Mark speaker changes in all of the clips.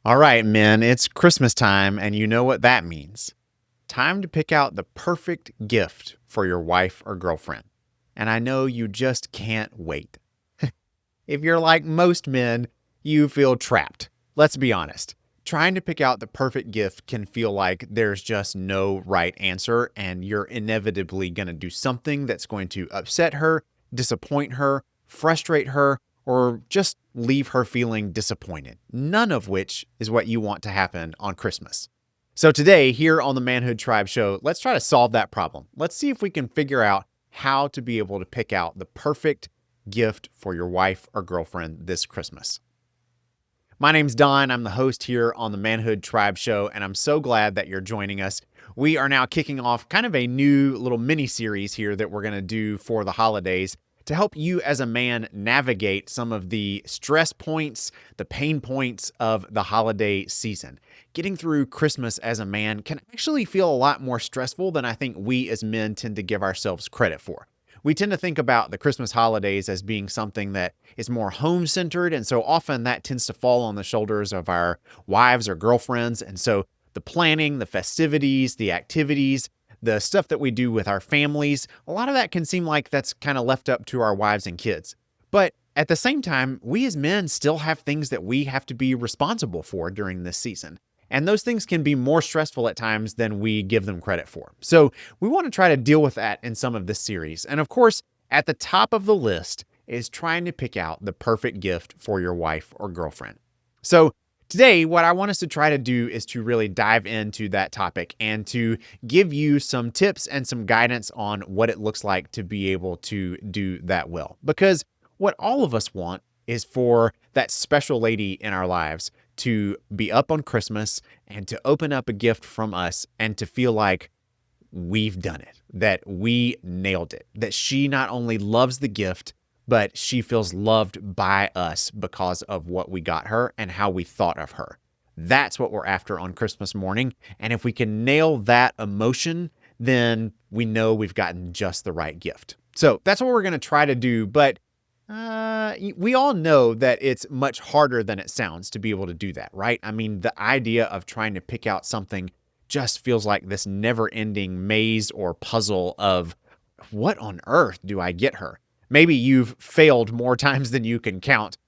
Speaker 1: All right, men, it's Christmas time, and you know what that means. Time to pick out the perfect gift for your wife or girlfriend. And I know you just can't wait. If you're like most men, you feel trapped. Let's be honest. Trying to pick out the perfect gift can feel like there's just no right answer, and you're inevitably going to do something that's going to upset her, disappoint her, frustrate her, or just leave her feeling disappointed. None of which is what you want to happen on Christmas. So, today, here on the Manhood Tribe Show, let's try to solve that problem. Let's see if we can figure out how to be able to pick out the perfect gift for your wife or girlfriend this Christmas. My name's Don. I'm the host here on the Manhood Tribe Show, and I'm so glad that you're joining us. We are now kicking off kind of a new little mini series here that we're going to do for the holidays to help you as a man navigate some of the stress points, the pain points of the holiday season. Getting through Christmas as a man can actually feel a lot more stressful than I think we as men tend to give ourselves credit for. We tend to think about the Christmas holidays as being something that is more home centered. And so often that tends to fall on the shoulders of our wives or girlfriends. And so the planning, the festivities, the activities, the stuff that we do with our families, a lot of that can seem like that's kind of left up to our wives and kids. But at the same time, we as men still have things that we have to be responsible for during this season. And those things can be more stressful at times than we give them credit for. So we want to try to deal with that in some of this series. And of course, at the top of the list is trying to pick out the perfect gift for your wife or girlfriend. So today, what I want us to try to do is to really dive into that topic and to give you some tips and some guidance on what it looks like to be able to do that well. Because what all of us want is for that special lady in our lives to be up on Christmas and to open up a gift from us and to feel like we've done it, that we nailed it, that she not only loves the gift, but she feels loved by us because of what we got her and how we thought of her. That's what we're after on Christmas morning. And if we can nail that emotion, then we know we've gotten just the right gift. So that's what we're going to try to do. But we all know that it's much harder than it sounds to be able to do that, right? I mean, the idea of trying to pick out something just feels like this never-ending maze or puzzle of what on earth do I get her? Maybe you've failed more times than you can count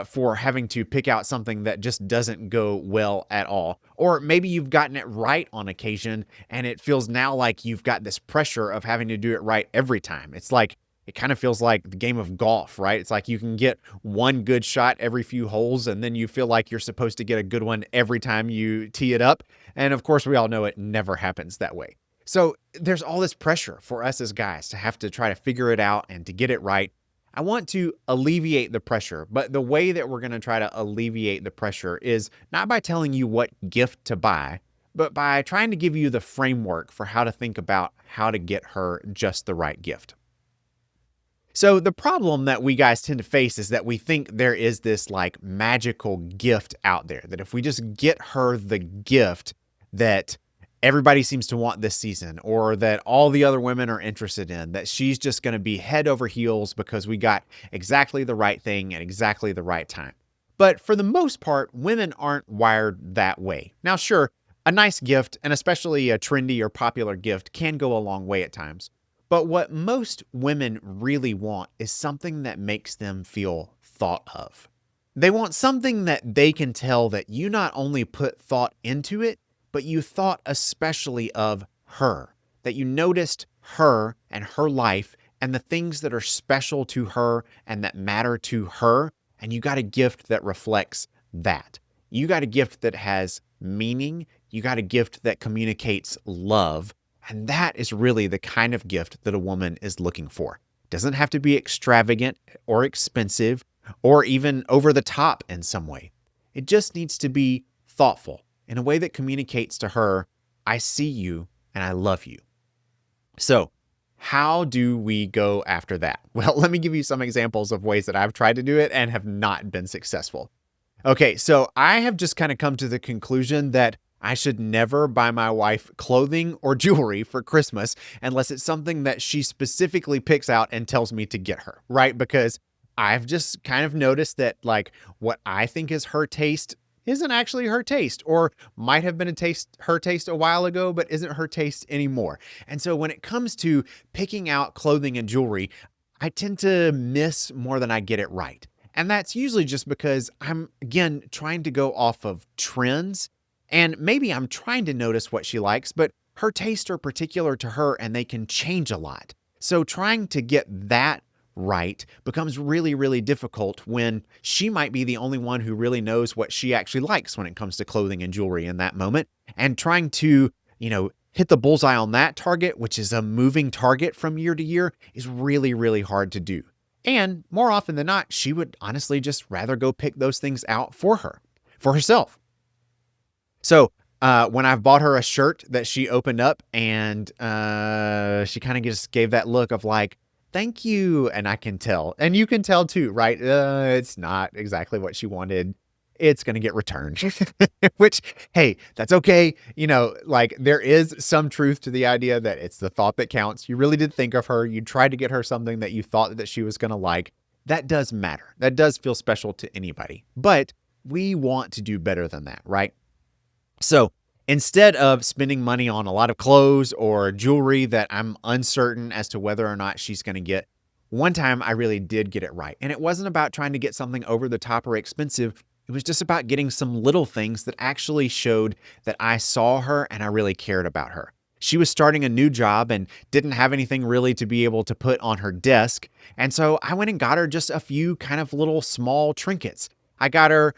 Speaker 1: for having to pick out something that just doesn't go well at all. Or maybe you've gotten it right on occasion and it feels now like you've got this pressure of having to do it right every time. It's like, it kind of feels like the game of golf, right? It's like you can get one good shot every few holes, and then you feel like you're supposed to get a good one every time you tee it up. And of course, we all know it never happens that way. So there's all this pressure for us as guys to have to try to figure it out and to get it right. I want to alleviate the pressure, but the way that we're going to try to alleviate the pressure is not by telling you what gift to buy, but by trying to give you the framework for how to think about how to get her just the right gift. So the problem that we guys tend to face is that we think there is this like magical gift out there, that if we just get her the gift that everybody seems to want this season, or that all the other women are interested in, that she's just going to be head over heels because we got exactly the right thing at exactly the right time. But for the most part, women aren't wired that way. Now, sure, a nice gift, and especially a trendy or popular gift, can go a long way at times. But what most women really want is something that makes them feel thought of. They want something that they can tell that you not only put thought into it, but you thought especially of her, that you noticed her and her life and the things that are special to her and that matter to her, and you got a gift that reflects that. You got a gift that has meaning. You got a gift that communicates love. And that is really the kind of gift that a woman is looking for. It doesn't have to be extravagant or expensive or even over the top in some way. It just needs to be thoughtful in a way that communicates to her, I see you and I love you. So, how do we go after that? Well, let me give you some examples of ways that I've tried to do it and have not been successful. Okay, so I have just kind of come to the conclusion that I should never buy my wife clothing or jewelry for Christmas unless it's something that she specifically picks out and tells me to get her, right? Because I've just kind of noticed that like what I think is her taste isn't actually her taste, or might have been her taste a while ago, but isn't her taste anymore. And so when it comes to picking out clothing and jewelry, I tend to miss more than I get it right. And that's usually just because I'm, again, trying to go off of trends. And maybe I'm trying to notice what she likes, but her tastes are particular to her and they can change a lot. So trying to get that right becomes really, really difficult when she might be the only one who really knows what she actually likes when it comes to clothing and jewelry in that moment. And trying to, hit the bullseye on that target, which is a moving target from year to year, is really, really hard to do. And more often than not, she would honestly just rather go pick those things out for herself. So when I've bought her a shirt that she opened up and she kind of just gave that look of like, thank you. And I can tell. And you can tell too, right? It's not exactly what she wanted. It's going to get returned, which, hey, that's okay. Like there is some truth to the idea that it's the thought that counts. You really did think of her. You tried to get her something that you thought that she was going to like. That does matter. That does feel special to anybody. But we want to do better than that, right? So instead of spending money on a lot of clothes or jewelry that I'm uncertain as to whether or not she's going to get, one time I really did get it right. And it wasn't about trying to get something over the top or expensive. It was just about getting some little things that actually showed that I saw her and I really cared about her. She was starting a new job and didn't have anything really to be able to put on her desk. And so I went and got her just a few kind of little small trinkets. I got her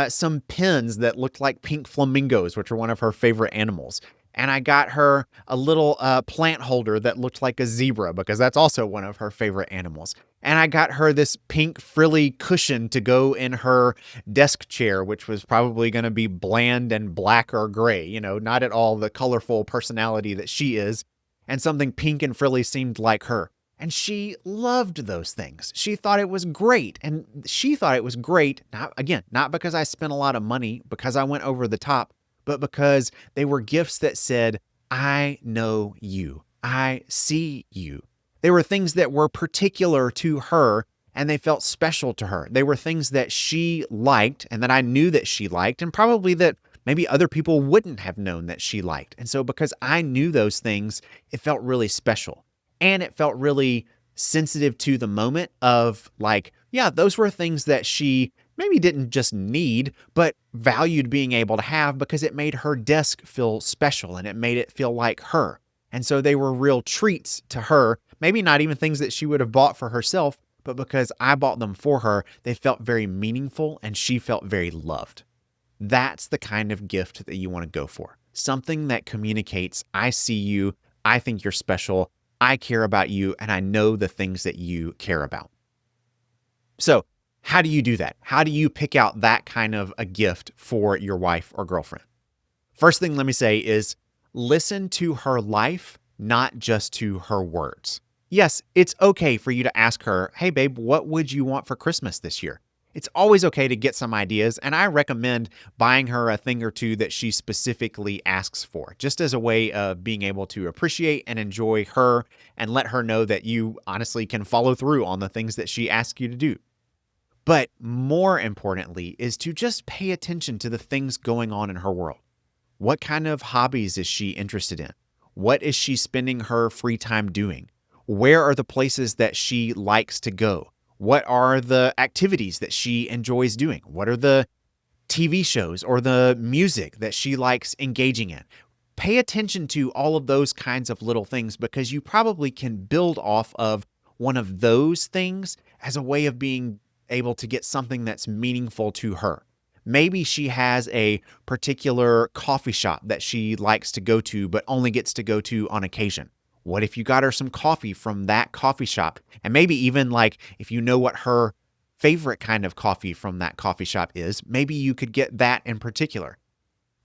Speaker 1: some pins that looked like pink flamingos, which are one of her favorite animals. And I got her a little plant holder that looked like a zebra because that's also one of her favorite animals. And I got her this pink frilly cushion to go in her desk chair, which was probably going to be bland and black or gray, not at all the colorful personality that she is. And something pink and frilly seemed like her. And she loved those things. She thought it was great. And she thought it was great, not because I spent a lot of money, because I went over the top, but because they were gifts that said, I know you. I see you. They were things that were particular to her and they felt special to her. They were things that she liked and that I knew that she liked and probably that maybe other people wouldn't have known that she liked. And so because I knew those things, it felt really special. And it felt really sensitive to the moment of like, yeah, those were things that she maybe didn't just need, but valued being able to have because it made her desk feel special and it made it feel like her. And so they were real treats to her, maybe not even things that she would have bought for herself, but because I bought them for her, they felt very meaningful and she felt very loved. That's the kind of gift that you want to go for. Something that communicates, I see you, I think you're special, I care about you, and I know the things that you care about. So how do you do that? How do you pick out that kind of a gift for your wife or girlfriend? First thing let me say is listen to her life, not just to her words. Yes, it's okay for you to ask her, hey babe, what would you want for Christmas this year? It's always okay to get some ideas, and I recommend buying her a thing or two that she specifically asks for, just as a way of being able to appreciate and enjoy her and let her know that you honestly can follow through on the things that she asks you to do. But more importantly is to just pay attention to the things going on in her world. What kind of hobbies is she interested in? What is she spending her free time doing? Where are the places that she likes to go? What are the activities that she enjoys doing? What are the TV shows or the music that she likes engaging in? Pay attention to all of those kinds of little things because you probably can build off of one of those things as a way of being able to get something that's meaningful to her. Maybe she has a particular coffee shop that she likes to go to, but only gets to go to on occasion. What if you got her some coffee from that coffee shop? And maybe even like if you know what her favorite kind of coffee from that coffee shop is, maybe you could get that in particular.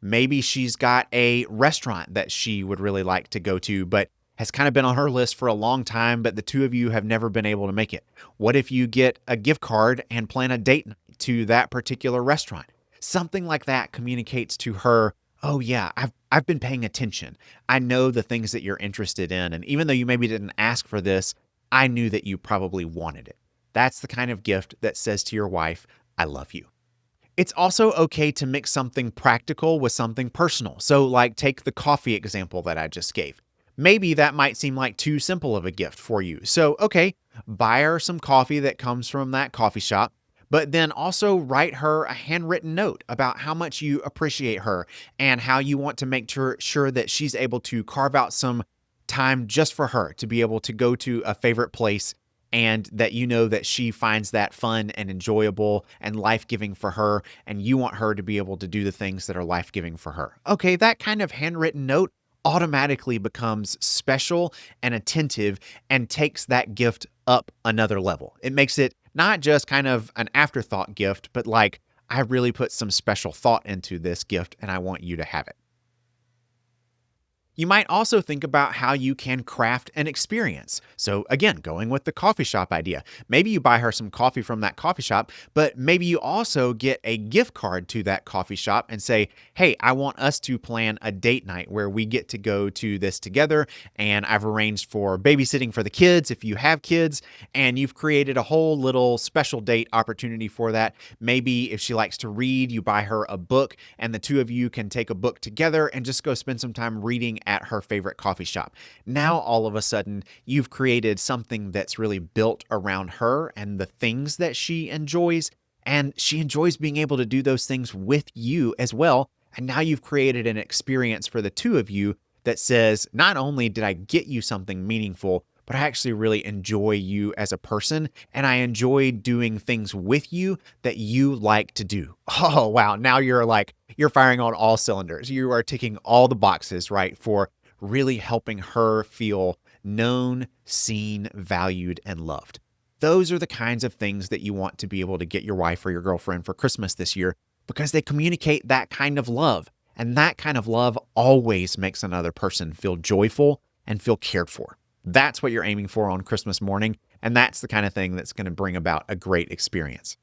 Speaker 1: Maybe she's got a restaurant that she would really like to go to, but has kind of been on her list for a long time, but the two of you have never been able to make it. What if you get a gift card and plan a date night to that particular restaurant? Something like that communicates to her, oh yeah, I've been paying attention. I know the things that you're interested in. And even though you maybe didn't ask for this, I knew that you probably wanted it. That's the kind of gift that says to your wife, I love you. It's also okay to mix something practical with something personal. So, like, take the coffee example that I just gave. Maybe that might seem like too simple of a gift for you. So, okay, buy her some coffee that comes from that coffee shop, but then also write her a handwritten note about how much you appreciate her and how you want to make sure that she's able to carve out some time just for her to be able to go to a favorite place, and that you know that she finds that fun and enjoyable and life-giving for her, and you want her to be able to do the things that are life-giving for her. Okay, that kind of handwritten note automatically becomes special and attentive and takes that gift up another level. It makes it not just kind of an afterthought gift, but like, I really put some special thought into this gift and I want you to have it. You might also think about how you can craft an experience. So, again, going with the coffee shop idea. Maybe you buy her some coffee from that coffee shop, but maybe you also get a gift card to that coffee shop and say, hey, I want us to plan a date night where we get to go to this together. And I've arranged for babysitting for the kids if you have kids, and you've created a whole little special date opportunity for that. Maybe if she likes to read, you buy her a book, and the two of you can take a book together and just go spend some time reading at her favorite coffee shop. Now, all of a sudden, you've created something that's really built around her and the things that she enjoys. And she enjoys being able to do those things with you as well. And now you've created an experience for the two of you that says, not only did I get you something meaningful, but I actually really enjoy you as a person, and I enjoy doing things with you that you like to do. Oh, wow. Now you're firing on all cylinders. You are ticking all the boxes, right, for really helping her feel known, seen, valued, and loved. Those are the kinds of things that you want to be able to get your wife or your girlfriend for Christmas this year, because they communicate that kind of love. And that kind of love always makes another person feel joyful and feel cared for. That's what you're aiming for on Christmas morning, and that's the kind of thing that's going to bring about a great experience.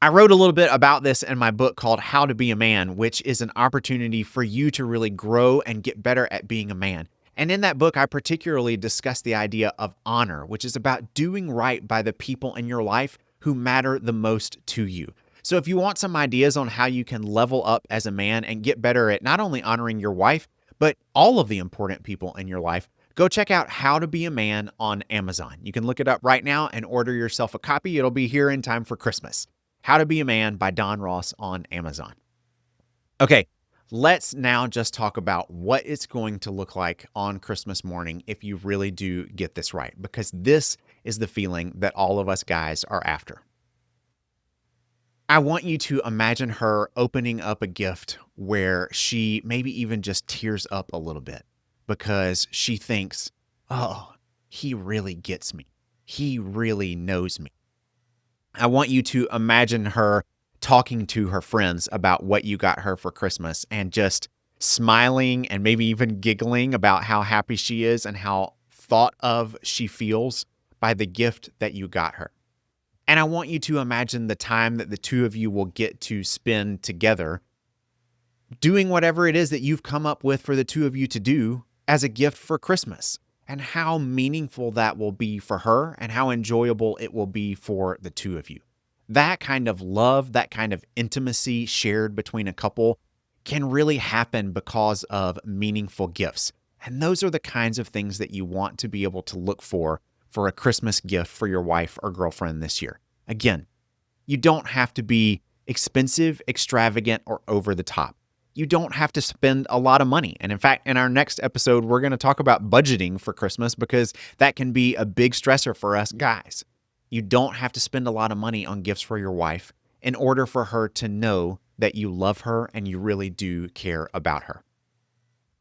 Speaker 1: I wrote a little bit about this in my book called How to Be a Man, which is an opportunity for you to really grow and get better at being a man. And in that book, I particularly discuss the idea of honor, which is about doing right by the people in your life who matter the most to you. So if you want some ideas on how you can level up as a man and get better at not only honoring your wife, but all of the important people in your life, go check out How to Be a Man on Amazon. You can look it up right now and order yourself a copy. It'll be here in time for Christmas. How to Be a Man by Don Ross on Amazon. Okay, let's now just talk about what it's going to look like on Christmas morning if you really do get this right, because this is the feeling that all of us guys are after. I want you to imagine her opening up a gift where she maybe even just tears up a little bit because she thinks, oh, he really gets me. He really knows me. I want you to imagine her talking to her friends about what you got her for Christmas and just smiling and maybe even giggling about how happy she is and how thought of she feels by the gift that you got her. And I want you to imagine the time that the two of you will get to spend together doing whatever it is that you've come up with for the two of you to do as a gift for Christmas, and how meaningful that will be for her and how enjoyable it will be for the two of you. That kind of love, that kind of intimacy shared between a couple can really happen because of meaningful gifts. And those are the kinds of things that you want to be able to look for a Christmas gift for your wife or girlfriend this year. Again, you don't have to be expensive, extravagant, or over the top. You don't have to spend a lot of money. And in fact, in our next episode, we're going to talk about budgeting for Christmas because that can be a big stressor for us guys. You don't have to spend a lot of money on gifts for your wife in order for her to know that you love her and you really do care about her.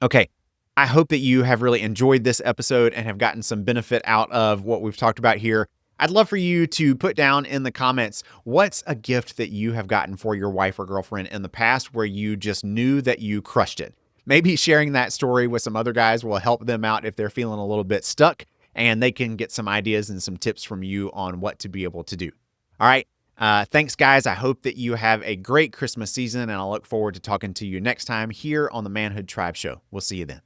Speaker 1: Okay, I hope that you have really enjoyed this episode and have gotten some benefit out of what we've talked about here. I'd love for you to put down in the comments, what's a gift that you have gotten for your wife or girlfriend in the past where you just knew that you crushed it? Maybe sharing that story with some other guys will help them out if they're feeling a little bit stuck, and they can get some ideas and some tips from you on what to be able to do. All right. Thanks, guys. I hope that you have a great Christmas season, and I look forward to talking to you next time here on the Manhood Tribe Show. We'll see you then.